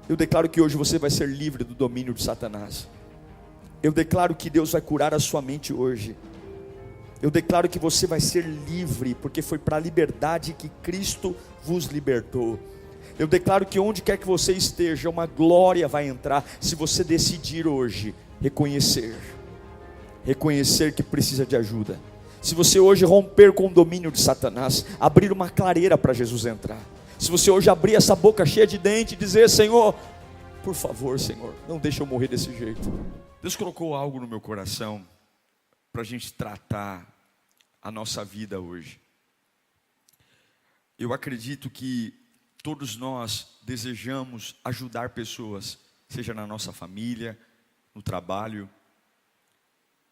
Eu declaro que hoje você vai ser livre do domínio de Satanás. Eu declaro que Deus vai curar a sua mente hoje. Eu declaro que você vai ser livre, porque foi para a liberdade que Cristo vos libertou. Eu declaro que onde quer que você esteja, uma glória vai entrar, se você decidir hoje reconhecer que precisa de ajuda. Se você hoje romper com o domínio de Satanás, abrir uma clareira para Jesus entrar. Se você hoje abrir essa boca cheia de dente e dizer: Senhor, por favor, Senhor, não deixe eu morrer desse jeito. Deus colocou algo no meu coração para a gente tratar a nossa vida hoje. Eu acredito que todos nós desejamos ajudar pessoas, seja na nossa família, no trabalho.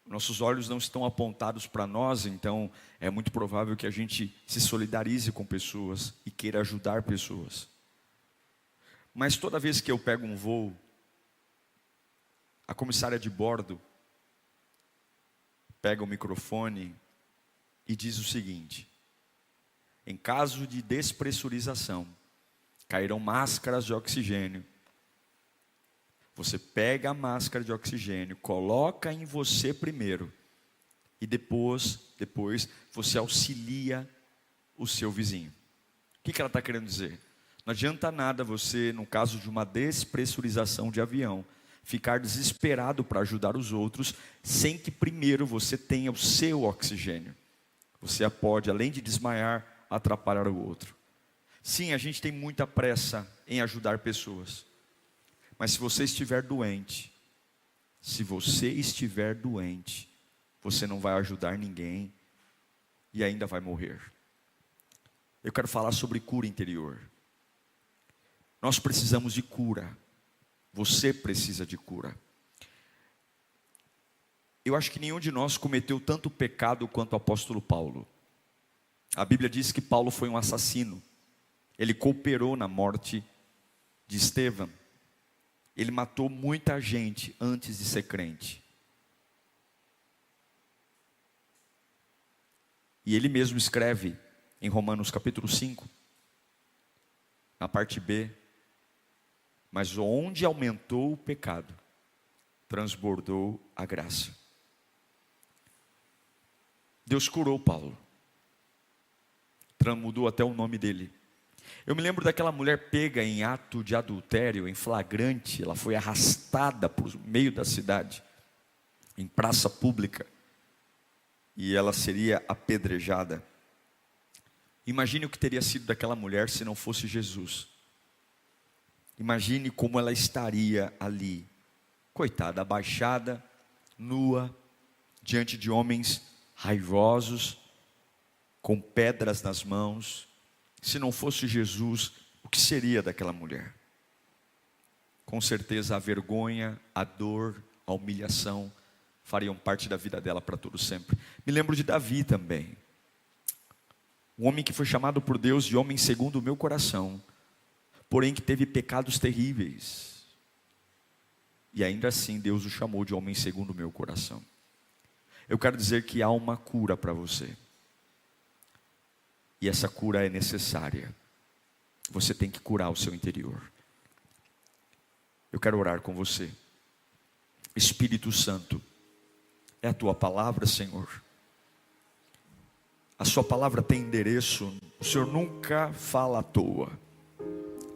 Nossos olhos não estão apontados para nós, então é muito provável que a gente se solidarize com pessoas e queira ajudar pessoas. Mas toda vez que eu pego um voo, a comissária de bordo pega o microfone e diz o seguinte: em caso de despressurização, cairão máscaras de oxigênio. Você pega a máscara de oxigênio, coloca em você primeiro, e depois você auxilia o seu vizinho. O que ela está querendo dizer? Não adianta nada você, no caso de uma despressurização de avião, ficar desesperado para ajudar os outros, sem que primeiro você tenha o seu oxigênio. Você pode, além de desmaiar, atrapalhar o outro. Sim, a gente tem muita pressa em ajudar pessoas. Mas se você estiver doente, você não vai ajudar ninguém e ainda vai morrer. Eu quero falar sobre cura interior. Nós precisamos de cura. Você precisa de cura. Eu acho que nenhum de nós cometeu tanto pecado quanto o apóstolo Paulo. A Bíblia diz que Paulo foi um assassino. Ele cooperou na morte de Estevão. Ele matou muita gente antes de ser crente. E ele mesmo escreve em Romanos capítulo 5, na parte B: mas onde aumentou o pecado, transbordou a graça. Deus curou Paulo. Mudou até o nome dele. Eu me lembro daquela mulher pega em ato de adultério, em flagrante. Ela foi arrastada para o meio da cidade, em praça pública, e ela seria apedrejada. Imagine o que teria sido daquela mulher se não fosse Jesus. Imagine como ela estaria ali, coitada, abaixada, nua, diante de homens raivosos, com pedras nas mãos. Se não fosse Jesus, o que seria daquela mulher? Com certeza a vergonha, a dor, a humilhação fariam parte da vida dela para todo sempre. Me lembro de Davi também, um homem que foi chamado por Deus de homem segundo o meu coração, porém que teve pecados terríveis, e ainda assim Deus o chamou de homem segundo o meu coração. Eu quero dizer que há uma cura para você. E essa cura é necessária. Você tem que curar o seu interior. Eu quero orar com você. Espírito Santo, é a tua palavra, Senhor. A sua palavra tem endereço. O Senhor nunca fala à toa.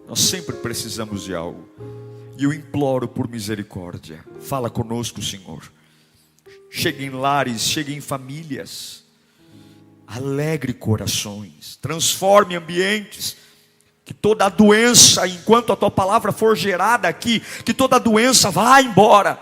Nós sempre precisamos de algo. E eu imploro por misericórdia. Fala conosco, Senhor. Chegue em lares, chegue em famílias. Alegre corações, transforme ambientes, que toda a doença, enquanto a tua palavra for gerada aqui, que toda a doença vá embora.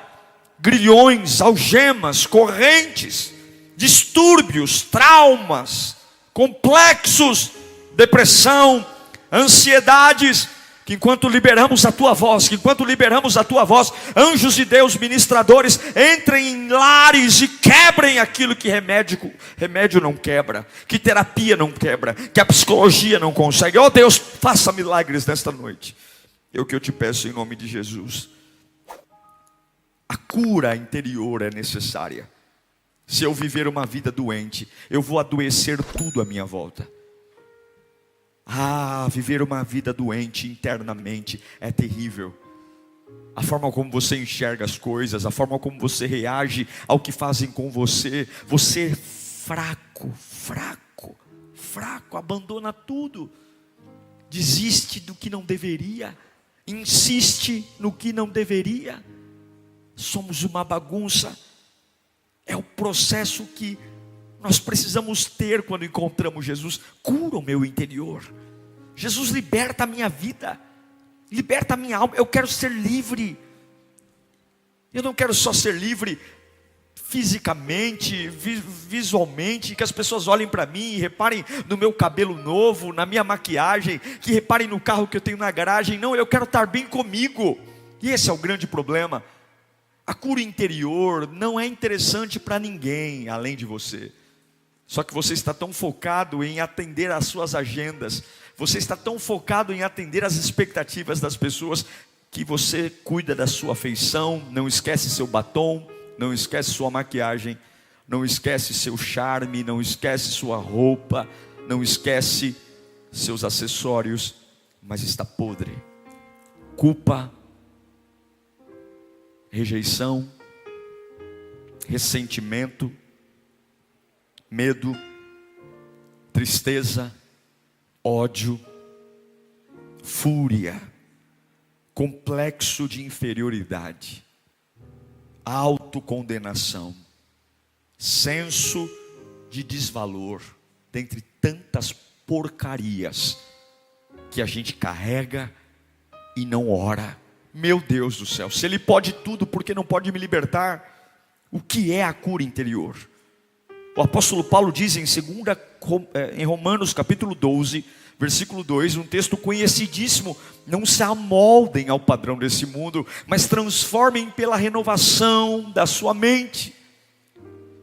Grilhões, algemas, correntes, distúrbios, traumas, complexos, depressão, ansiedades, que enquanto liberamos a tua voz, anjos de Deus, ministradores, entrem em lares e quebrem aquilo que remédio não quebra, que terapia não quebra, que a psicologia não consegue. Oh Deus, faça milagres nesta noite. É o que eu te peço em nome de Jesus. A cura interior é necessária. Se eu viver uma vida doente, eu vou adoecer tudo à minha volta. Viver uma vida doente internamente é terrível. a forma como você enxerga as coisas, a forma como você reage ao que fazem com você. Você é fraco, abandona tudo, desiste do que não deveria, insiste no que não deveria. Somos uma bagunça. É o processo que nós precisamos ter quando encontramos Jesus. Cura o meu interior. Jesus, liberta a minha vida, liberta a minha alma. Eu quero ser livre. Eu não quero só ser livre fisicamente, visualmente, que as pessoas olhem para mim e reparem no meu cabelo novo, na minha maquiagem, que reparem no carro que eu tenho na garagem. Não, eu quero estar bem comigo. E esse é o grande problema. A cura interior não é interessante para ninguém além de você. Só que você está tão focado em atender às suas agendas, você está tão focado em atender às expectativas das pessoas, que você cuida da sua feição, não esquece seu batom, não esquece sua maquiagem, não esquece seu charme, não esquece sua roupa, não esquece seus acessórios, mas está podre. Culpa, rejeição, ressentimento, medo, tristeza, ódio, fúria, complexo de inferioridade, autocondenação, senso de desvalor, dentre tantas porcarias que a gente carrega e não ora. Meu Deus do céu, se Ele pode tudo, por que não pode me libertar? O que é a cura interior? O apóstolo Paulo diz em Romanos capítulo 12, versículo 2, um texto conhecidíssimo: não se amoldem ao padrão desse mundo, mas transformem pela renovação da sua mente.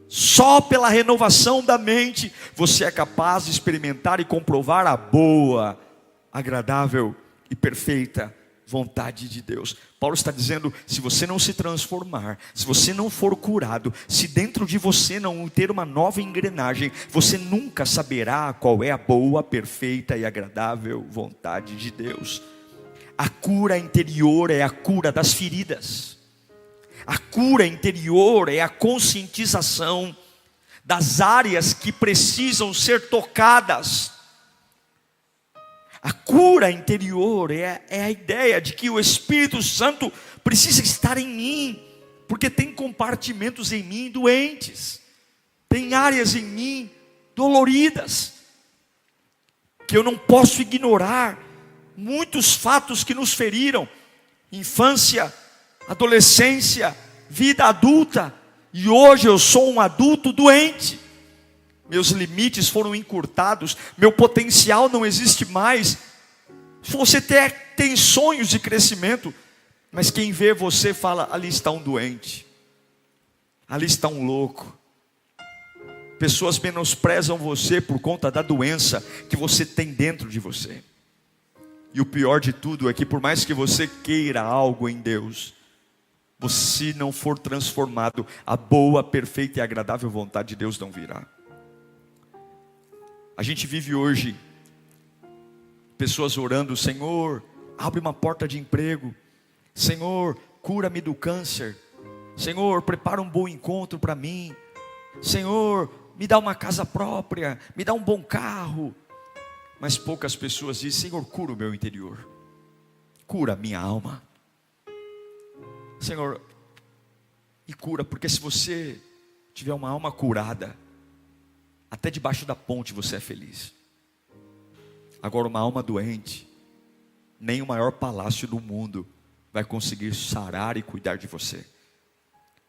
Só pela renovação da mente você é capaz de experimentar e comprovar a boa, agradável e perfeita vontade de Deus. Paulo está dizendo: se você não se transformar, se você não for curado, se dentro de você não ter uma nova engrenagem, você nunca saberá qual é a boa, perfeita e agradável vontade de Deus. A cura interior é a cura das feridas. A cura interior é a conscientização das áreas que precisam ser tocadas. A cura interior é a ideia de que o Espírito Santo precisa estar em mim, porque tem compartimentos em mim doentes, tem áreas em mim doloridas, que eu não posso ignorar. Muitos fatos que nos feriram, infância, adolescência, vida adulta, e hoje eu sou um adulto doente. Meus limites foram encurtados, meu potencial não existe mais. Você tem sonhos de crescimento, mas quem vê você fala: ali está um doente, ali está um louco. Pessoas menosprezam você por conta da doença que você tem dentro de você. E o pior de tudo é que, por mais que você queira algo em Deus, se não for transformado, a boa, perfeita e agradável vontade de Deus não virá. A gente vive hoje pessoas orando: Senhor, abre uma porta de emprego. Senhor, cura-me do câncer. Senhor, prepara um bom encontro para mim. Senhor, me dá uma casa própria, me dá um bom carro. Mas poucas pessoas dizem: Senhor, cura o meu interior, cura a minha alma. Senhor, e cura, porque se você tiver uma alma curada, até debaixo da ponte você é feliz. Agora, uma alma doente, nem o maior palácio do mundo vai conseguir sarar e cuidar de você.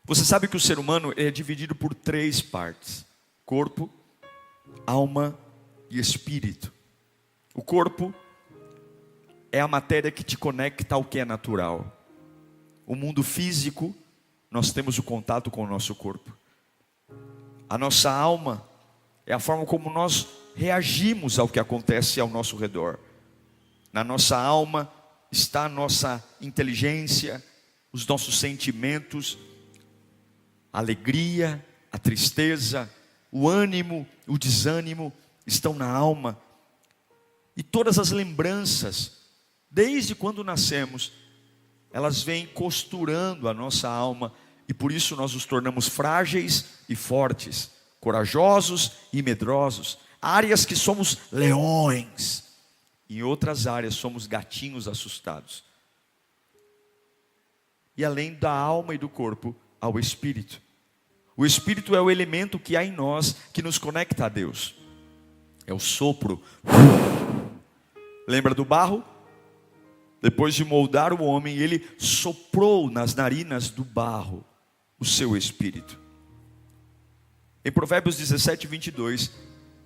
Você sabe que o ser humano é dividido por 3 partes: corpo, alma e espírito. O corpo é a matéria que te conecta ao que é natural. O mundo físico, nós temos o contato com o nosso corpo. A nossa alma é a forma como nós reagimos ao que acontece ao nosso redor. Na nossa alma está a nossa inteligência, os nossos sentimentos, a alegria, a tristeza, o ânimo, o desânimo estão na alma. E todas as lembranças, desde quando nascemos, elas vêm costurando a nossa alma, e por isso nós nos tornamos frágeis e fortes, corajosos e medrosos. Há áreas que somos leões, em outras áreas somos gatinhos assustados. E além da alma e do corpo, há o espírito. O espírito é o elemento que há em nós, que nos conecta a Deus. É o sopro. Lembra do barro? Depois de moldar o homem, ele soprou nas narinas do barro o seu espírito. Em Provérbios 17, 22,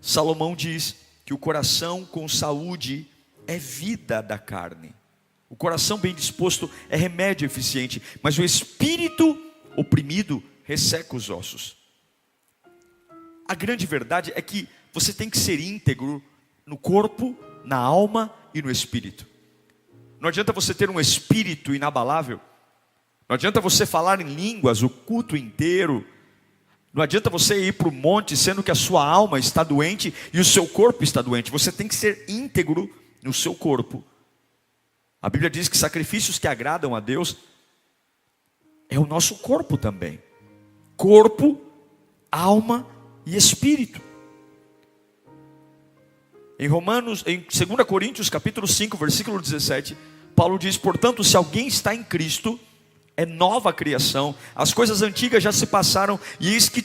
Salomão diz que o coração com saúde é vida da carne. O coração bem disposto é remédio eficiente, mas o espírito oprimido resseca os ossos. A grande verdade é que você tem que ser íntegro no corpo, na alma e no espírito. Não adianta você ter um espírito inabalável. Não adianta você falar em línguas o culto inteiro. Não adianta você ir para o monte sendo que a sua alma está doente e o seu corpo está doente. Você tem que ser íntegro no seu corpo. A Bíblia diz que sacrifícios que agradam a Deus é o nosso corpo também. Corpo, alma e espírito. Em 2 Coríntios capítulo 5, versículo 17, Paulo diz: portanto, se alguém está em Cristo, é nova criação, as coisas antigas já se passaram, e eis que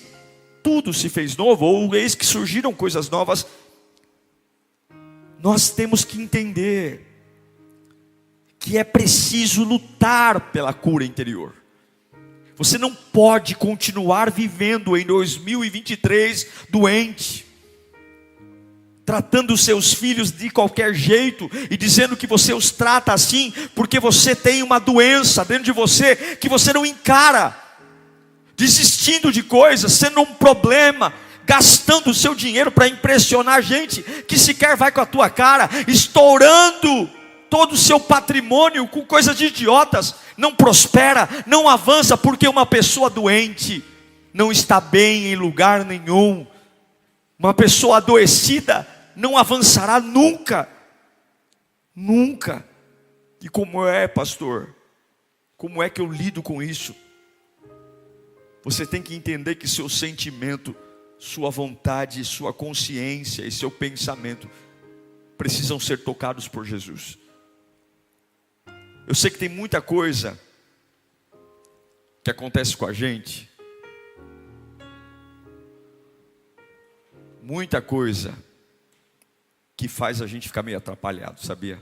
tudo se fez novo, ou eis que surgiram coisas novas. Nós temos que entender que é preciso lutar pela cura interior. Você não pode continuar vivendo em 2023 doente, tratando os seus filhos de qualquer jeito e dizendo que você os trata assim porque você tem uma doença dentro de você que você não encara, desistindo de coisas, sendo um problema, gastando o seu dinheiro para impressionar gente que sequer vai com a tua cara, estourando todo o seu patrimônio com coisas de idiotas. Não prospera, não avança, porque uma pessoa doente não está bem em lugar nenhum. Uma pessoa adoecida não avançará nunca. Nunca. E como é, pastor? Como é que eu lido com isso? Você tem que entender que seu sentimento, sua vontade, sua consciência e seu pensamento precisam ser tocados por Jesus. Eu sei que tem muita coisa que acontece com a gente, muita coisa que faz a gente ficar meio atrapalhado, sabia?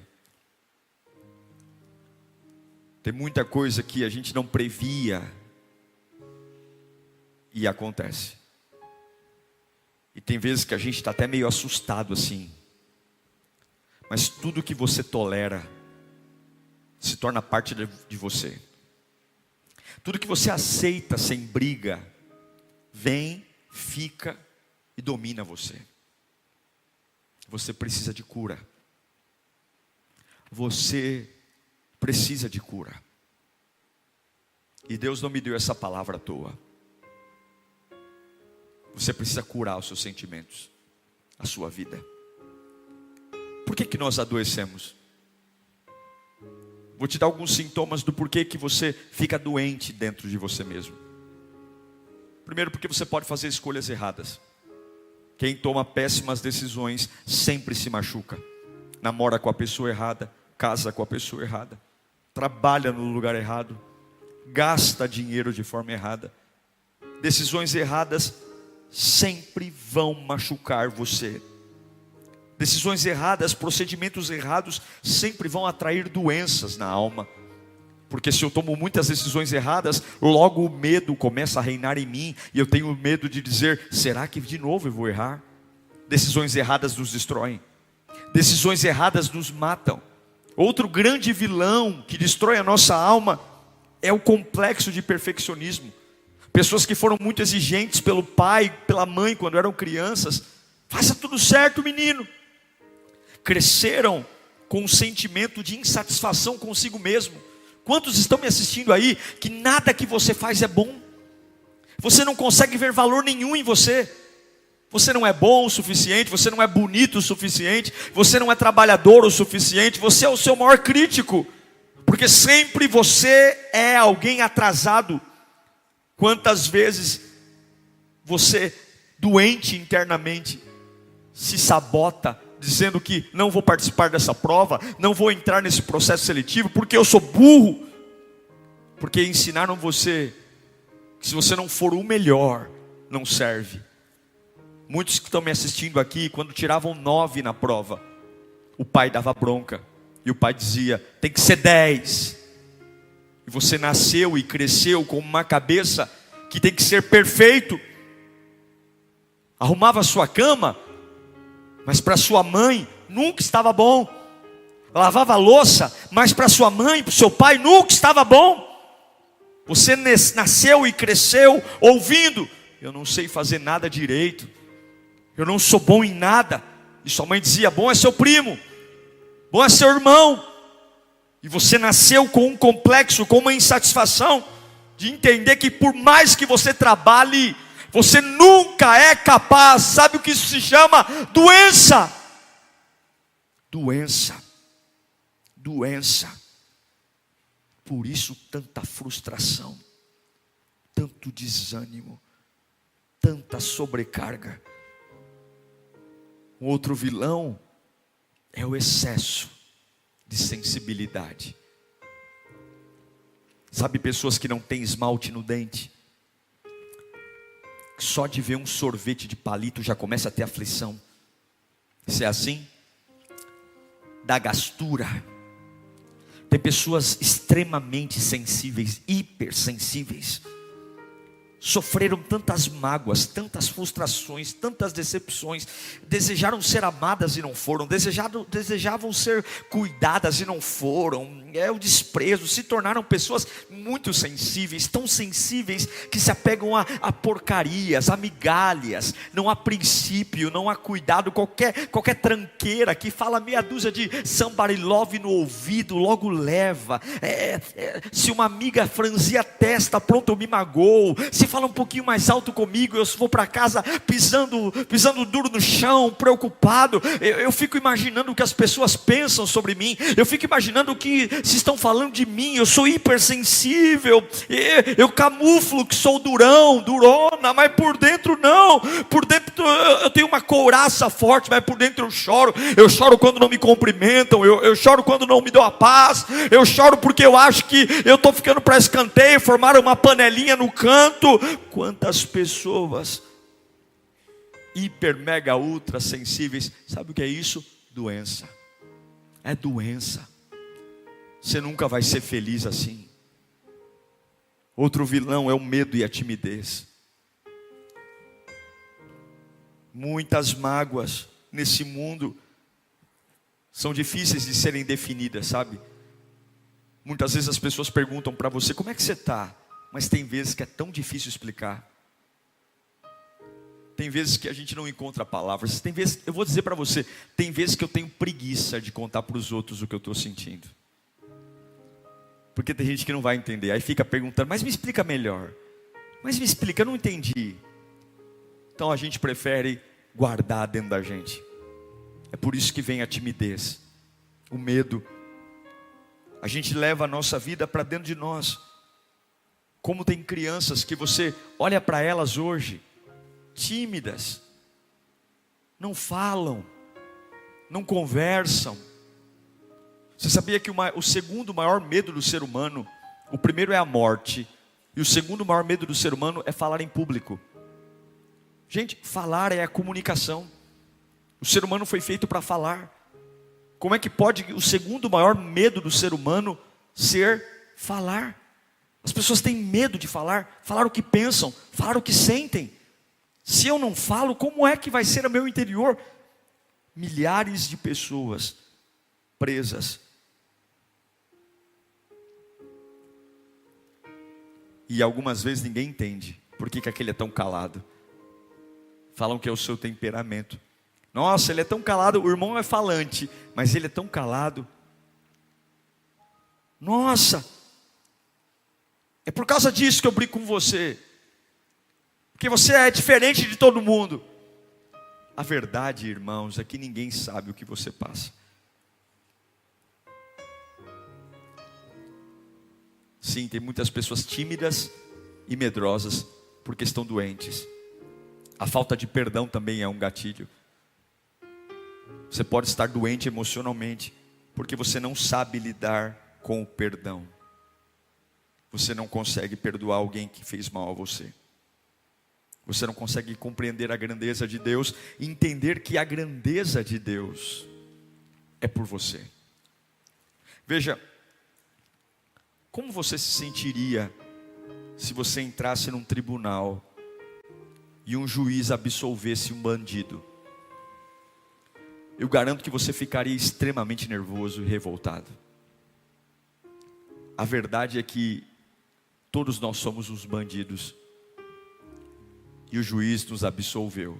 Tem muita coisa que a gente não previa e acontece. E tem vezes que a gente está até meio assustado assim. Mas tudo que você tolera se torna parte de você. Tudo que você aceita sem briga vem, fica e domina você. Você precisa de cura. Você precisa de cura. E Deus não me deu essa palavra à toa. Você precisa curar os seus sentimentos, a sua vida. Por que nós adoecemos? Vou te dar alguns sintomas do porquê que você fica doente dentro de você mesmo. Primeiro, porque você pode fazer escolhas erradas. Quem toma péssimas decisões sempre se machuca. Namora com a pessoa errada, casa com a pessoa errada, trabalha no lugar errado, gasta dinheiro de forma errada. Decisões erradas sempre vão machucar você. Decisões erradas, procedimentos errados sempre vão atrair doenças na alma. Porque se eu tomo muitas decisões erradas, logo o medo começa a reinar em mim. E eu tenho medo de dizer, será que de novo eu vou errar? Decisões erradas nos destroem. Decisões erradas nos matam. Outro grande vilão que destrói a nossa alma é o complexo de perfeccionismo. Pessoas que foram muito exigentes pelo pai, pela mãe quando eram crianças. Faça tudo certo, menino. Cresceram com um sentimento de insatisfação consigo mesmo. Quantos estão me assistindo aí que nada que você faz é bom? Você não consegue ver valor nenhum em você. Você não é bom o suficiente, você não é bonito o suficiente, você não é trabalhador o suficiente, você é o seu maior crítico. Porque sempre você é alguém atrasado. Quantas vezes você, doente internamente, se sabota, dizendo que não vou participar dessa prova, não vou entrar nesse processo seletivo, porque eu sou burro. Porque ensinaram você que se você não for o melhor, não serve. Muitos que estão me assistindo aqui, quando tiravam 9 na prova, o pai dava bronca. E o pai dizia, tem que ser 10. E você nasceu e cresceu com uma cabeça que tem que ser perfeito. Arrumava a sua cama, mas para sua mãe nunca estava bom. Lavava a louça, mas para sua mãe, para o seu pai nunca estava bom. Você nasceu e cresceu ouvindo, eu não sei fazer nada direito, eu não sou bom em nada. E sua mãe dizia, bom é seu primo, bom é seu irmão. E você nasceu com um complexo, com uma insatisfação de entender que por mais que você trabalhe, você nunca é capaz. Sabe o que isso se chama? Doença. Doença. Doença. Por isso tanta frustração, tanto desânimo, tanta sobrecarga. Um outro vilão é o excesso de sensibilidade. Sabe, pessoas que não têm esmalte no dente, só de ver um sorvete de palito já começa a ter aflição. Se é assim, dá gastura. Tem pessoas extremamente sensíveis, hipersensíveis, sofreram tantas mágoas, tantas frustrações, tantas decepções, desejaram ser amadas e não foram, desejavam ser cuidadas e não foram, o desprezo, se tornaram pessoas muito sensíveis, tão sensíveis que se apegam a porcarias, a migalhas, não há princípio, não há cuidado. Qualquer tranqueira que fala meia dúzia de somebody love no ouvido, logo leva. Se uma amiga franzia a testa, pronto, eu me magoo. Se fala um pouquinho mais alto comigo, eu vou para casa pisando duro no chão, preocupado. Eu fico imaginando o que as pessoas pensam sobre mim, eu fico imaginando o que se estão falando de mim. Eu sou hipersensível, eu camuflo que sou durona, mas por dentro não. Por dentro eu tenho uma couraça forte, mas por dentro eu choro quando não me cumprimentam, eu choro quando não me dão a paz, eu choro porque eu acho que eu estou ficando para escanteio, formaram uma panelinha no canto. Quantas pessoas hiper, mega, ultra sensíveis. Sabe o que é isso? Doença. É doença. Você nunca vai ser feliz assim. Outro vilão é o medo e a timidez. Muitas mágoas nesse mundo são difíceis de serem definidas, sabe? Muitas vezes as pessoas perguntam para você, como é que você está? Mas tem vezes que é tão difícil explicar. Tem vezes que a gente não encontra palavras. Tem vezes, eu vou dizer para você, tem vezes que eu tenho preguiça de contar para os outros o que eu estou sentindo. Porque tem gente que não vai entender. Aí fica perguntando, mas me explica melhor. Mas me explica, eu não entendi. Então a gente prefere guardar dentro da gente. É por isso que vem a timidez, o medo. A gente leva a nossa vida para dentro de nós. Como tem crianças que você olha para elas hoje, tímidas, não falam, não conversam. Você sabia que o segundo maior medo do ser humano, o primeiro é a morte, e o segundo maior medo do ser humano é falar em público. Gente, falar é a comunicação. O ser humano foi feito para falar. Como é que pode o segundo maior medo do ser humano ser falar? As pessoas têm medo de falar o que pensam, falar o que sentem. Se eu não falo, como é que vai ser o meu interior? Milhares de pessoas presas. E algumas vezes ninguém entende por que aquele é tão calado. Falam que é o seu temperamento. Nossa, ele é tão calado, o irmão é falante, mas ele é tão calado. Nossa, é por causa disso que eu brigo com você. Porque você é diferente de todo mundo. A verdade, irmãos, é que ninguém sabe o que você passa. Sim, tem muitas pessoas tímidas e medrosas porque estão doentes. A falta de perdão também é um gatilho. Você pode estar doente emocionalmente porque você não sabe lidar com o perdão. Você não consegue perdoar alguém que fez mal a você. Você não consegue compreender a grandeza de Deus e entender que a grandeza de Deus é por você. Veja, como você se sentiria se você entrasse num tribunal e um juiz absolvesse um bandido? Eu garanto que você ficaria extremamente nervoso e revoltado. A verdade é que todos nós somos os bandidos. E o juiz nos absolveu,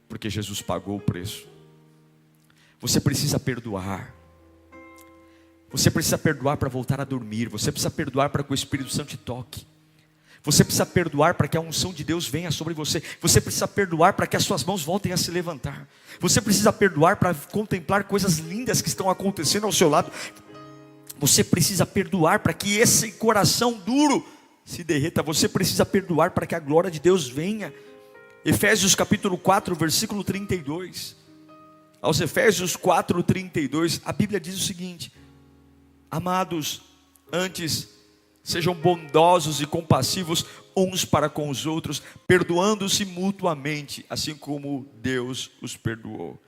porque Jesus pagou o preço. Você precisa perdoar. Você precisa perdoar para voltar a dormir. Você precisa perdoar para que o Espírito Santo te toque. Você precisa perdoar para que a unção de Deus venha sobre você. Você precisa perdoar para que as suas mãos voltem a se levantar. Você precisa perdoar para contemplar coisas lindas que estão acontecendo ao seu lado. Você precisa perdoar para que esse coração duro se derreta. Você precisa perdoar para que a glória de Deus venha. Efésios capítulo 4, versículo 32. Aos Efésios 4, 32, a Bíblia diz o seguinte: amados, antes sejam bondosos e compassivos uns para com os outros, perdoando-se mutuamente, assim como Deus os perdoou.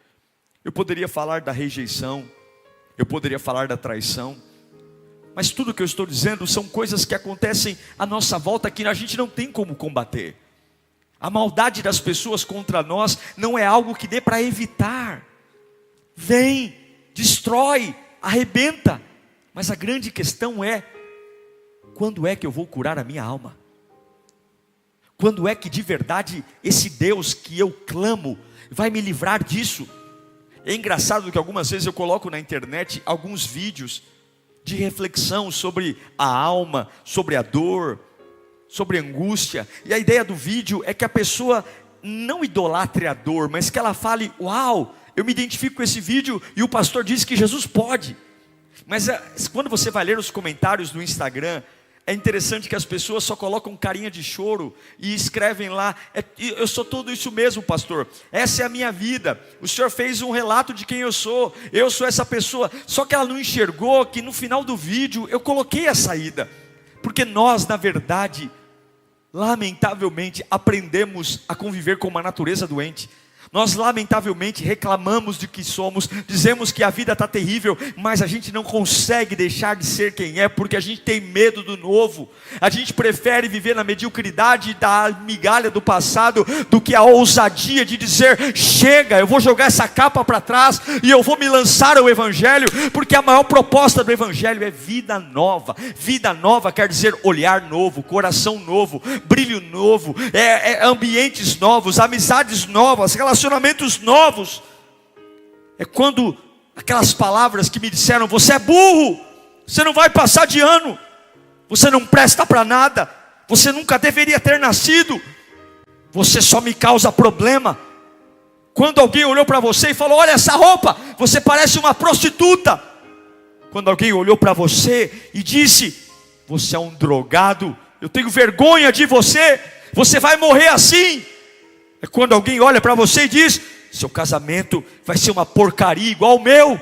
Eu poderia falar da rejeição, eu poderia falar da traição, mas tudo que eu estou dizendo são coisas que acontecem à nossa volta que a gente não tem como combater. A maldade das pessoas contra nós não é algo que dê para evitar. Vem, destrói, arrebenta. Mas a grande questão é: quando é que eu vou curar a minha alma? Quando é que de verdade esse Deus que eu clamo vai me livrar disso? É engraçado que algumas vezes eu coloco na internet alguns vídeos de reflexão sobre a alma, sobre a dor, sobre a angústia. E a ideia do vídeo é que a pessoa não idolatre a dor, mas que ela fale: uau, eu me identifico com esse vídeo e o pastor disse que Jesus pode. Mas quando você vai ler os comentários no Instagram, é interessante que as pessoas só colocam carinha de choro e escrevem lá: eu sou tudo isso mesmo, pastor, essa é a minha vida, o senhor fez um relato de quem eu sou essa pessoa. Só que ela não enxergou que no final do vídeo eu coloquei a saída, porque nós, na verdade, lamentavelmente, aprendemos a conviver com uma natureza doente. Nós lamentavelmente reclamamos de que somos, dizemos que a vida está terrível, mas a gente não consegue deixar de ser quem é, porque a gente tem medo do novo. A gente prefere viver na mediocridade da migalha do passado, do que a ousadia de dizer: chega, eu vou jogar essa capa para trás e eu vou me lançar ao Evangelho, porque a maior proposta do Evangelho é vida nova. Vida nova quer dizer olhar novo, coração novo, brilho novo, ambientes novos, amizades novas, relacionamentos novos. É quando aquelas palavras que me disseram: você é burro, você não vai passar de ano, você não presta para nada, você nunca deveria ter nascido, você só me causa problema. Quando alguém olhou para você e falou: olha essa roupa, você parece uma prostituta. Quando alguém olhou para você e disse: você é um drogado, eu tenho vergonha de você, você vai morrer assim. É quando alguém olha para você e diz: seu casamento vai ser uma porcaria igual o meu,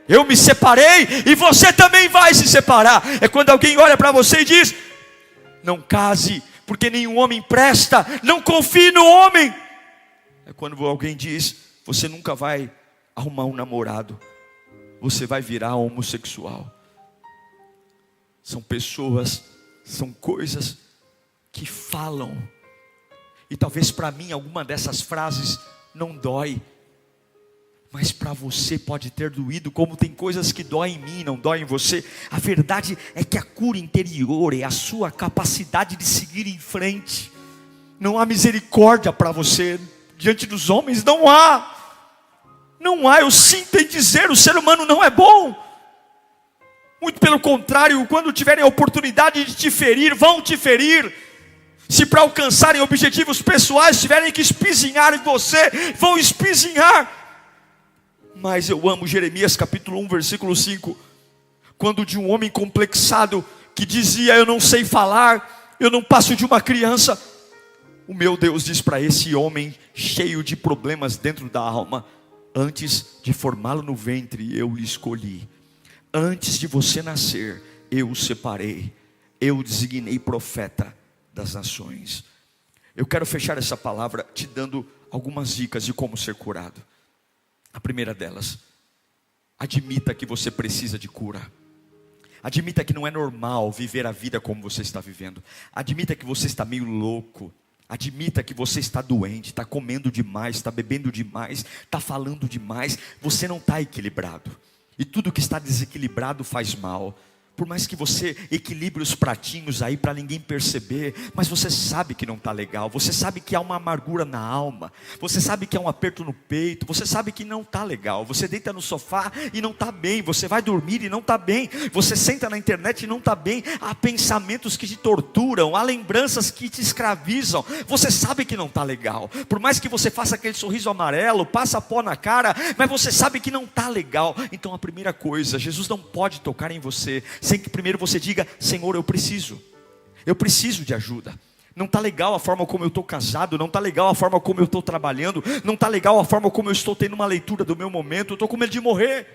eu me separei e você também vai se separar. É quando alguém olha para você e diz: não case, porque nenhum homem presta, não confie no homem. É quando alguém diz: você nunca vai arrumar um namorado, você vai virar homossexual. São pessoas, são coisas que falam. E talvez para mim alguma dessas frases não dói, mas para você pode ter doído, como tem coisas que doem em mim, não doem em você. A verdade é que a cura interior é a sua capacidade de seguir em frente. Não há misericórdia para você diante dos homens, não há. Não há, eu sinto em dizer, o ser humano não é bom. Muito pelo contrário, quando tiverem a oportunidade de te ferir, vão te ferir. Se para alcançarem objetivos pessoais tiverem que espizinhar em você, vão espizinhar. Mas eu amo Jeremias capítulo 1, versículo 5. Quando de um homem complexado que dizia: eu não sei falar, eu não passo de uma criança. O meu Deus diz para esse homem cheio de problemas dentro da alma: antes de formá-lo no ventre, eu lhe escolhi. Antes de você nascer, eu o separei. Eu o designei profeta das nações. Eu quero fechar essa palavra te dando algumas dicas de como ser curado. A primeira delas: admita que você precisa de cura. Admita que não é normal viver a vida como você está vivendo. Admita que você está meio louco. Admita que você está doente, está comendo demais, está bebendo demais, está falando demais. Você não está equilibrado. E tudo que está desequilibrado faz mal. Por mais que você equilibre os pratinhos aí para ninguém perceber, mas você sabe que não está legal. Você sabe que há uma amargura na alma. Você sabe que há um aperto no peito. Você sabe que não está legal. Você deita no sofá e não está bem. Você vai dormir e não está bem. Você senta na internet e não está bem. Há pensamentos que te torturam. Há lembranças que te escravizam. Você sabe que não está legal. Por mais que você faça aquele sorriso amarelo, passa pó na cara, mas você sabe que não está legal. Então a primeira coisa: Jesus não pode tocar em você sem que primeiro você diga: Senhor, eu preciso de ajuda. Não está legal a forma como eu estou casado, não está legal a forma como eu estou trabalhando, não está legal a forma como eu estou tendo uma leitura do meu momento, eu estou com medo de morrer.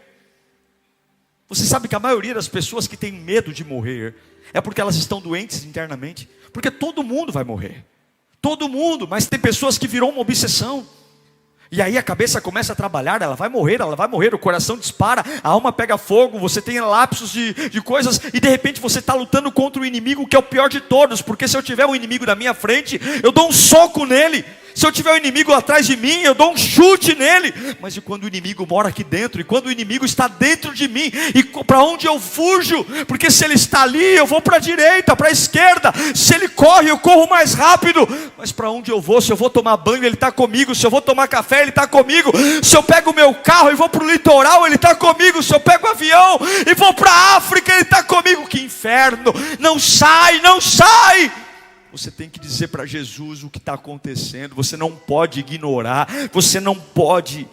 Você sabe que a maioria das pessoas que tem medo de morrer é porque elas estão doentes internamente. Porque todo mundo vai morrer, todo mundo, mas tem pessoas que virou uma obsessão. E aí a cabeça começa a trabalhar, ela vai morrer, o coração dispara, a alma pega fogo, você tem lapsos de coisas, e de repente você está lutando contra o inimigo que é o pior de todos, porque se eu tiver um inimigo na minha frente, eu dou um soco nele. Se eu tiver um inimigo atrás de mim, eu dou um chute nele. Mas e quando o inimigo mora aqui dentro? E quando o inimigo está dentro de mim? E para onde eu fujo? Porque se ele está ali, eu vou para a direita, para a esquerda. Se ele corre, eu corro mais rápido. Mas para onde eu vou? Se eu vou tomar banho, ele está comigo. Se eu vou tomar café, ele está comigo. Se eu pego o meu carro e vou para o litoral, ele está comigo. Se eu pego o avião e vou para a África, ele está comigo. Que inferno! Não sai, não sai! Você tem que dizer para Jesus o que está acontecendo. Você não pode ignorar. Você não pode.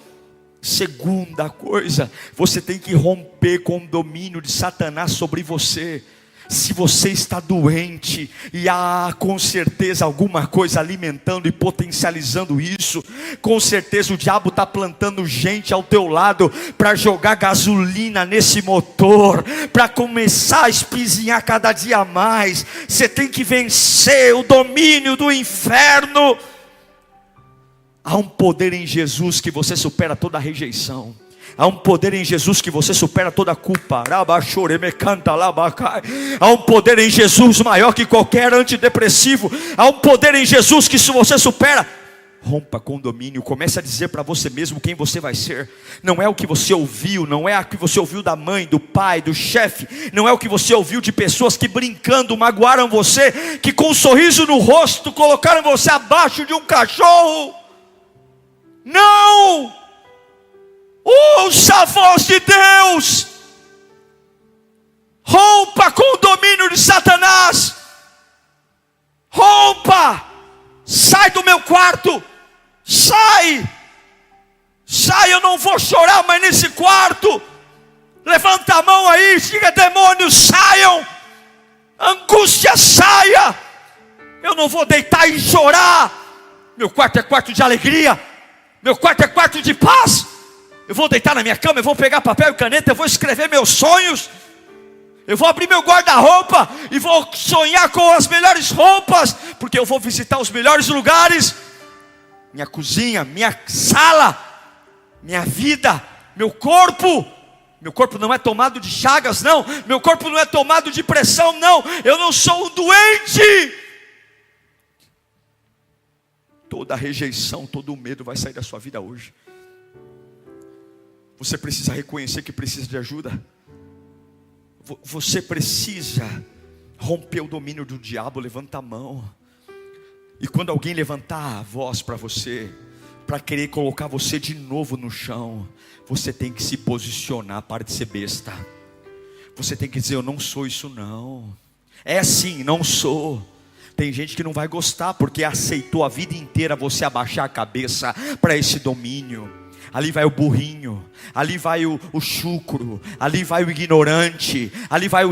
Segunda coisa: você tem que romper com o domínio de Satanás sobre você. Se você está doente e há com certeza alguma coisa alimentando e potencializando isso, com certeza o diabo está plantando gente ao teu lado para jogar gasolina nesse motor, para começar a espizinhar cada dia mais. Você tem que vencer o domínio do inferno. Há um poder em Jesus que você supera toda a rejeição. Há um poder em Jesus que você supera toda a culpa. Há um poder em Jesus maior que qualquer antidepressivo. Há um poder em Jesus que se você supera. Rompa com o domínio. Comece a dizer para você mesmo quem você vai ser. Não é o que você ouviu, não é o que você ouviu da mãe, do pai, do chefe. Não é o que você ouviu de pessoas que brincando magoaram você, que com um sorriso no rosto colocaram você abaixo de um cachorro. Não! Ouça a voz de Deus. Rompa com o domínio de Satanás. Rompa. Sai do meu quarto. Sai. Sai, eu não vou chorar mais nesse quarto. Levanta a mão aí, diga: demônios, saiam. Angústia, saia. Eu não vou deitar e chorar. Meu quarto é quarto de alegria. Meu quarto é quarto de paz. Eu vou deitar na minha cama, eu vou pegar papel e caneta, eu vou escrever meus sonhos. Eu vou abrir meu guarda-roupa e vou sonhar com as melhores roupas, porque eu vou visitar os melhores lugares. Minha cozinha, minha sala, minha vida, meu corpo. Meu corpo não é tomado de chagas, não. Meu corpo não é tomado de pressão, não. Eu não sou um doente. Toda a rejeição, todo o medo vai sair da sua vida hoje. Você precisa reconhecer que precisa de ajuda. Você precisa romper o domínio do diabo. Levanta a mão. E quando alguém levantar a voz para você, para querer colocar você de novo no chão, você tem que se posicionar. Para de ser besta. Você tem que dizer: eu não sou isso não. É sim, não sou. Tem gente que não vai gostar porque aceitou a vida inteira você abaixar a cabeça para esse domínio. ali vai o burrinho, ali vai o chucro, ali vai o ignorante, ali vai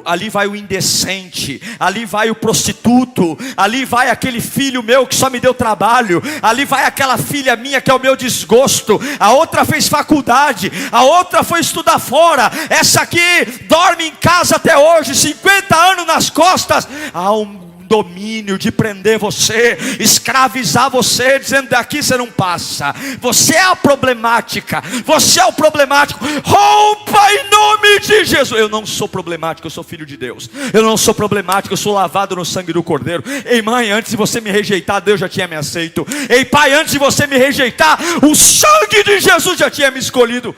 ali vai o indecente, ali vai o prostituto, ali vai aquele filho meu que só me deu trabalho, ali vai aquela filha minha que é o meu desgosto, a outra fez faculdade, a outra foi estudar fora, essa aqui dorme em casa até hoje, 50 anos nas costas. Há um domínio de prender você, escravizar você, dizendo: daqui você não passa, você é a problemática, você é o problemático. Rompa em nome de Jesus. Eu não sou problemático, eu sou filho de Deus. Eu não sou problemático, eu sou lavado no sangue do Cordeiro. Ei mãe, antes de você me rejeitar, Deus já tinha me aceito. Ei pai, antes de você me rejeitar, o sangue de Jesus já tinha me escolhido.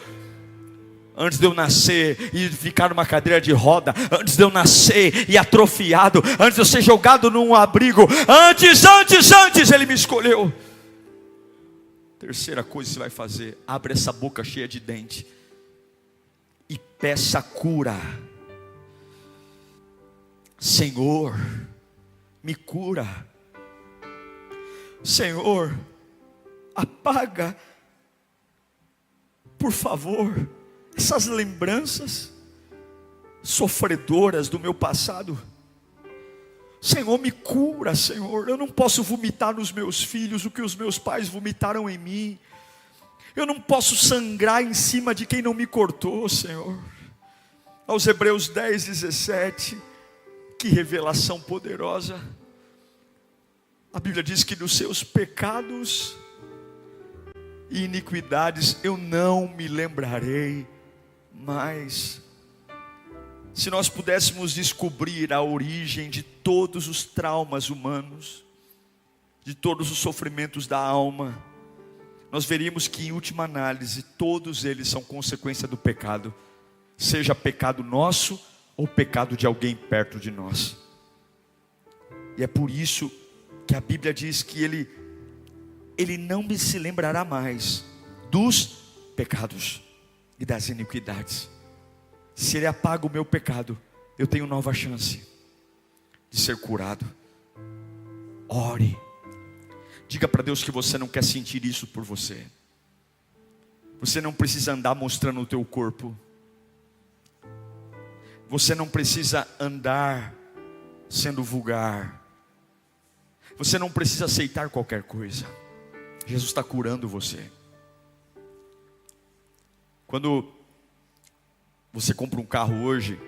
Antes de eu nascer e ficar numa cadeira de roda, antes de eu nascer e atrofiado, antes de eu ser jogado num abrigo, antes Ele me escolheu. Terceira coisa que você vai fazer: abre essa boca cheia de dente e peça cura. Senhor, me cura. Senhor, apaga, por favor, essas lembranças sofredoras do meu passado. Senhor, me cura, Senhor. Eu não posso vomitar nos meus filhos o que os meus pais vomitaram em mim. Eu não posso sangrar em cima de quem não me cortou, Senhor. Aos Hebreus 10:17, que revelação poderosa. A Bíblia diz que dos seus pecados e iniquidades eu não me lembrarei. Mas, se nós pudéssemos descobrir a origem de todos os traumas humanos, de todos os sofrimentos da alma, nós veríamos que, em última análise, todos eles são consequência do pecado, seja pecado nosso ou pecado de alguém perto de nós. E é por isso que a Bíblia diz que Ele não se lembrará mais dos pecados e das iniquidades. Se Ele apaga o meu pecado, eu tenho nova chance de ser curado. Ore. Diga para Deus que você não quer sentir isso por você. Você não precisa andar mostrando o teu corpo. Você não precisa andar sendo vulgar. Você não precisa aceitar qualquer coisa. Jesus está curando você. Quando você compra um carro hoje,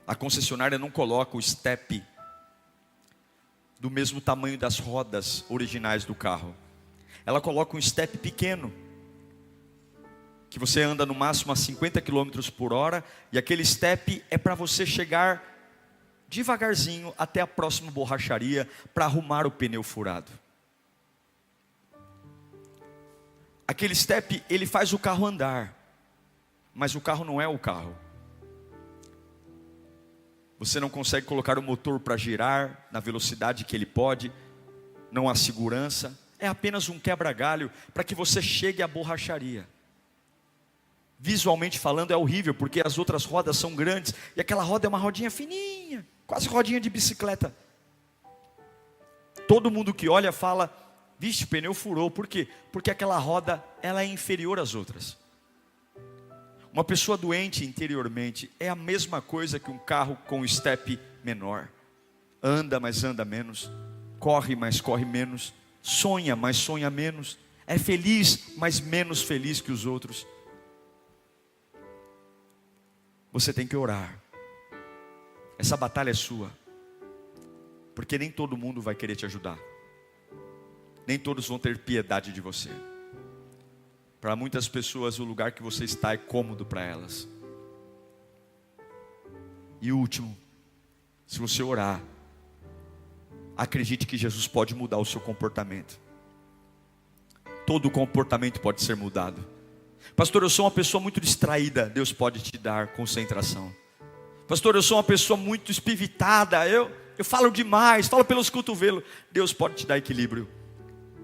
a concessionária não coloca o step do mesmo tamanho das rodas originais do carro. Ela coloca um step pequeno, que você anda no máximo a 50 km por hora, e aquele step é para você chegar devagarzinho até a próxima borracharia para arrumar o pneu furado. Aquele step, ele faz o carro andar, mas o carro não é o carro. Você não consegue colocar o motor para girar na velocidade que ele pode, não há segurança, é apenas um quebra-galho para que você chegue à borracharia. Visualmente falando é horrível, porque as outras rodas são grandes, e aquela roda é uma rodinha fininha, quase rodinha de bicicleta. Todo mundo que olha fala: vixe, o pneu furou. Por quê? Porque aquela roda, ela é inferior às outras. Uma pessoa doente interiormente é a mesma coisa que um carro com step menor. Anda, mas anda menos. Corre, mas corre menos. Sonha, mas sonha menos. É feliz, mas menos feliz que os outros. Você tem que orar. Essa batalha é sua. Porque nem todo mundo vai querer te ajudar. Nem todos vão ter piedade de você. Para muitas pessoas o lugar que você está é cômodo para elas. E último, se você orar, acredite que Jesus pode mudar o seu comportamento. Todo comportamento pode ser mudado. Pastor, eu sou uma pessoa muito distraída. Deus pode te dar concentração. Pastor, eu sou uma pessoa muito espivitada. Eu falo demais, falo pelos cotovelos. Deus pode te dar equilíbrio.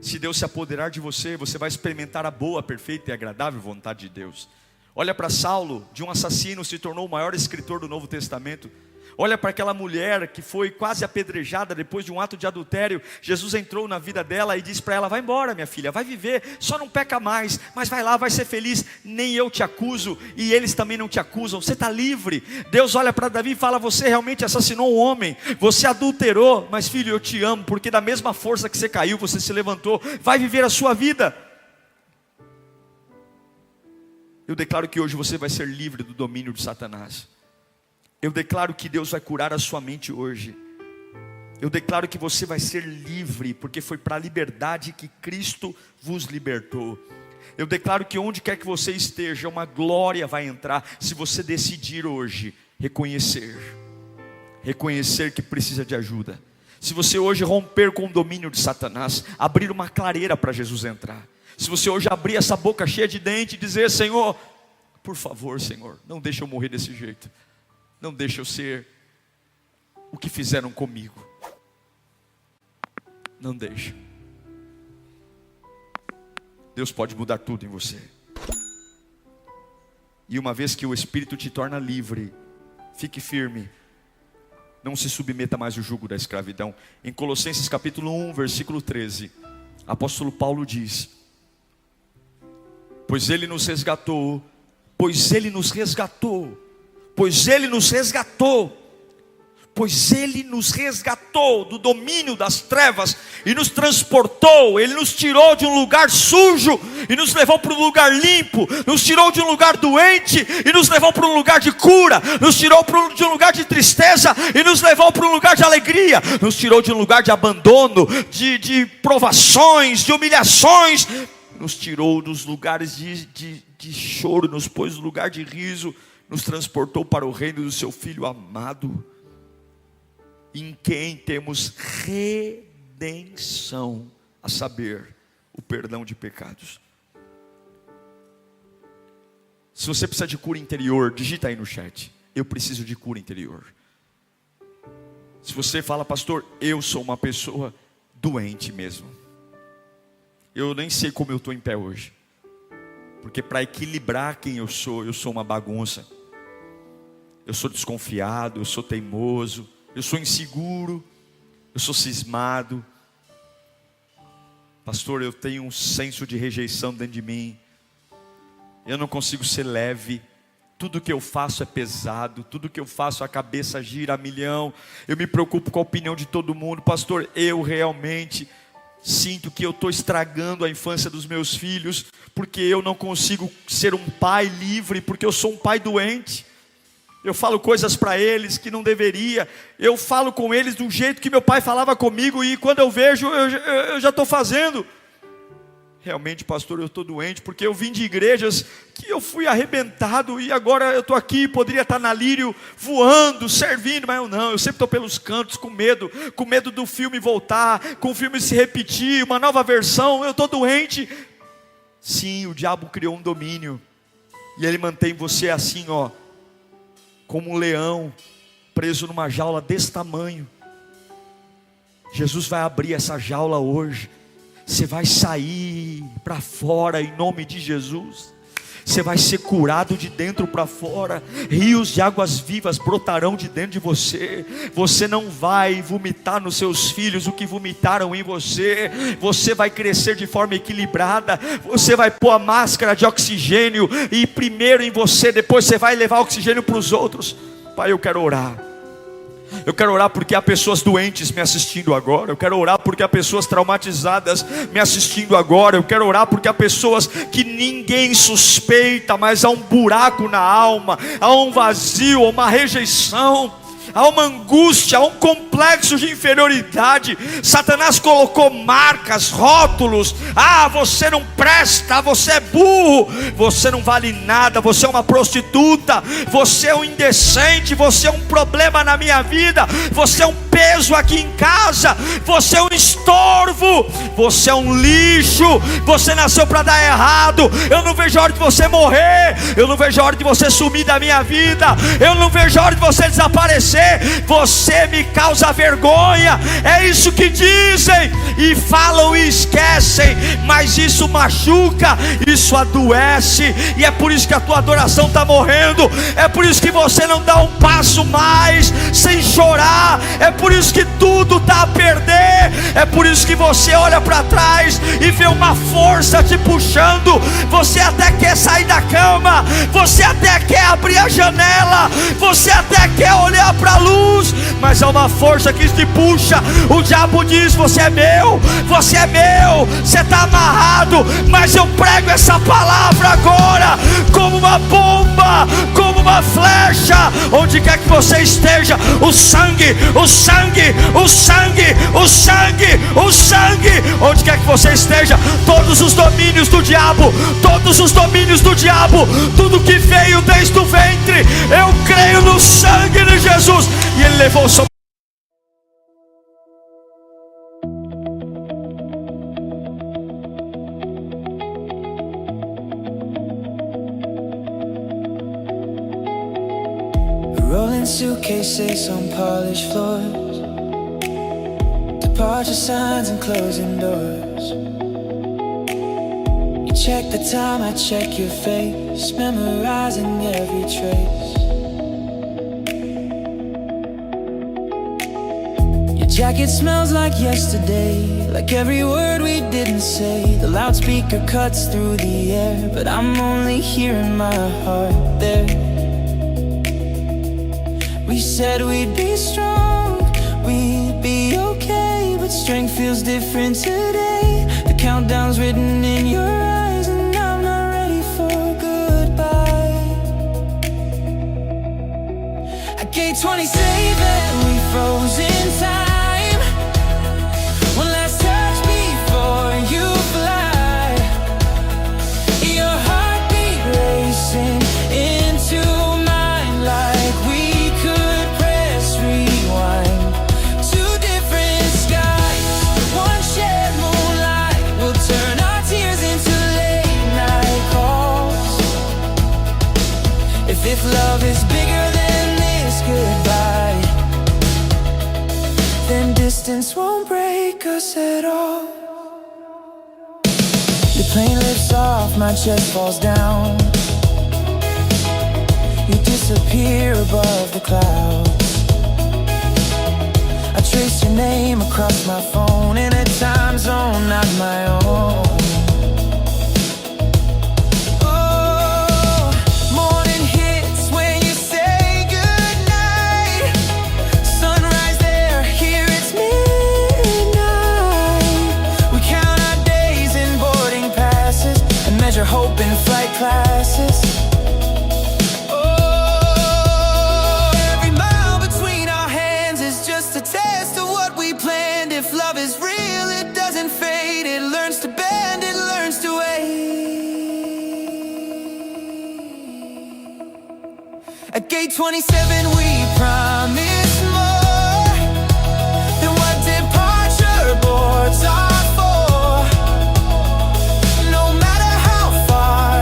Se Deus se apoderar de você, você vai experimentar a boa, perfeita e agradável vontade de Deus. Olha para Saulo, de um assassino se tornou o maior escritor do Novo Testamento. Olha para aquela mulher que foi quase apedrejada depois de um ato de adultério. Jesus entrou na vida dela e disse para ela: vai embora, minha filha, vai viver, só não peca mais, mas vai lá, vai ser feliz, nem eu te acuso e eles também não te acusam, você está livre. Deus olha para Davi e fala: você realmente assassinou um homem, você adulterou, mas filho, eu te amo, porque da mesma força que você caiu, você se levantou, vai viver a sua vida. Eu declaro que hoje você vai ser livre do domínio de Satanás. Eu declaro que Deus vai curar a sua mente hoje. Eu declaro que você vai ser livre, porque foi para a liberdade que Cristo vos libertou. Eu declaro que onde quer que você esteja, uma glória vai entrar, se você decidir hoje reconhecer que precisa de ajuda. Se você hoje romper com o domínio de Satanás, abrir uma clareira para Jesus entrar. Se você hoje abrir essa boca cheia de dente e dizer: Senhor, por favor, Senhor, não deixe eu morrer desse jeito. Não deixe eu ser o que fizeram comigo. Não deixe. Deus pode mudar tudo em você. E uma vez que o Espírito te torna livre, fique firme. Não se submeta mais ao jugo da escravidão. Em Colossenses capítulo 1, versículo 13, apóstolo Paulo diz: pois Ele nos resgatou do domínio das trevas e nos transportou. Ele nos tirou de um lugar sujo e nos levou para um lugar limpo, nos tirou de um lugar doente e nos levou para um lugar de cura, nos tirou de um lugar de tristeza e nos levou para um lugar de alegria, nos tirou de um lugar de abandono, de provações, de humilhações, nos tirou dos lugares de choro, nos pôs no lugar de riso, nos transportou para o reino do seu Filho amado, em quem temos redenção, a saber, o perdão de pecados. Se você precisa de cura interior, digita aí no chat: eu preciso de cura interior. Se você fala: pastor, eu sou uma pessoa doente mesmo, eu nem sei como eu estou em pé hoje, porque para equilibrar quem eu sou uma bagunça. Eu sou desconfiado, eu sou teimoso, eu sou inseguro, eu sou cismado. Pastor, eu tenho um senso de rejeição dentro de mim. Eu não consigo ser leve. Tudo que eu faço é pesado. Tudo que eu faço a cabeça gira a milhão. Eu me preocupo com a opinião de todo mundo. Pastor, eu realmente sinto que eu estou estragando a infância dos meus filhos, porque eu não consigo ser um pai livre, porque eu sou um pai doente. Eu falo coisas para eles que não deveria. Eu falo com eles do jeito que meu pai falava comigo, e quando eu vejo, eu já estou fazendo. Realmente, pastor, eu estou doente, porque eu vim de igrejas que eu fui arrebentado, e agora eu estou aqui, poderia estar na lírio, voando, servindo, mas eu não, eu sempre estou pelos cantos, com medo do filme voltar, com o filme se repetir, uma nova versão. Eu estou doente. Sim, o diabo criou um domínio, e ele mantém você assim, como um leão, preso numa jaula desse tamanho. Jesus vai abrir essa jaula hoje. Você vai sair para fora em nome de Jesus. Você vai ser curado de dentro para fora. Rios de águas vivas brotarão de dentro de você. Você não vai vomitar nos seus filhos o que vomitaram em você. Você vai crescer de forma equilibrada. Você vai pôr a máscara de oxigênio, e primeiro em você, depois você vai levar oxigênio para os outros. Pai, eu quero orar. Eu quero orar porque há pessoas doentes me assistindo agora. Eu quero orar porque há pessoas traumatizadas me assistindo agora. Eu quero orar porque há pessoas que ninguém suspeita, mas há um buraco na alma, há um vazio, uma rejeição, há uma angústia, há um complexo de inferioridade. Satanás colocou marcas, rótulos: você não presta, você é burro, você não vale nada, você é uma prostituta, você é um indecente, você é um problema na minha vida, você é um peso aqui em casa, você é um estorvo, você é um lixo, você nasceu para dar errado. Eu não vejo a hora de você morrer, eu não vejo a hora de você sumir da minha vida, eu não vejo a hora de você desaparecer. dizer: você me causa vergonha. É isso que dizem e falam e esquecem, mas isso machuca, isso adoece, e é por isso que a tua adoração está morrendo. É por isso que você não dá um passo mais sem chorar. É por isso que tudo está a perder. É por isso que você olha para trás e vê uma força te puxando. Você até quer sair da cama, você até quer abrir a janela, você até quer olhar para a luz, mas há uma força que te puxa. O diabo diz: você é meu, você é meu, você está amarrado. Mas eu prego essa palavra agora como uma bomba, como uma flecha, onde quer que você esteja. O sangue, o sangue, o sangue, o sangue, o sangue, onde quer que você esteja. Todos os domínios do diabo, todos os domínios do diabo, tudo que veio desde o ventre, eu creio no sangue de Jesus. E ele levou sobre rolling suitcases on polished floors, departure signs and closing doors. You check the time, I check your face, memorizing every trace. Your jacket smells like yesterday, like every word we didn't say. The loudspeaker cuts through the air, but I'm only hearing my heart there. We said we'd be strong, we'd be okay, but strength feels different today. The countdown's written in your eyes, and I'm not ready for goodbye. At gate 27, we froze in time. One last touch before you fly. Your heartbeat racing into mine like we could press rewind. Two different skies, one shared moonlight. We'll turn our tears into late night calls. If love is bigger than this goodbye, then distance won't break us at all. The plane lifts off, my chest falls down. You disappear above the clouds. I trace your name across my phone in a time zone not my own. Oh, morning hits when you say goodnight. Sunrise there, here it's midnight. We count our days in boarding passes and measure hope in flight classes. If love is real, it doesn't fade. It learns to bend, it learns to wait. At gate 27, we promise more than what departure boards are for. No matter how far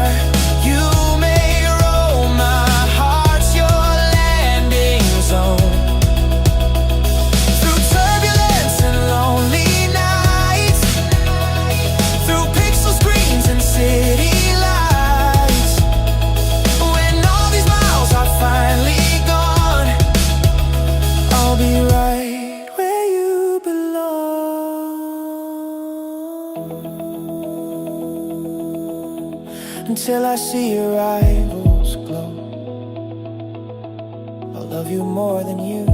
you may roam, my heart's your landing zone. Until I see your rivals glow, I'll love you more than you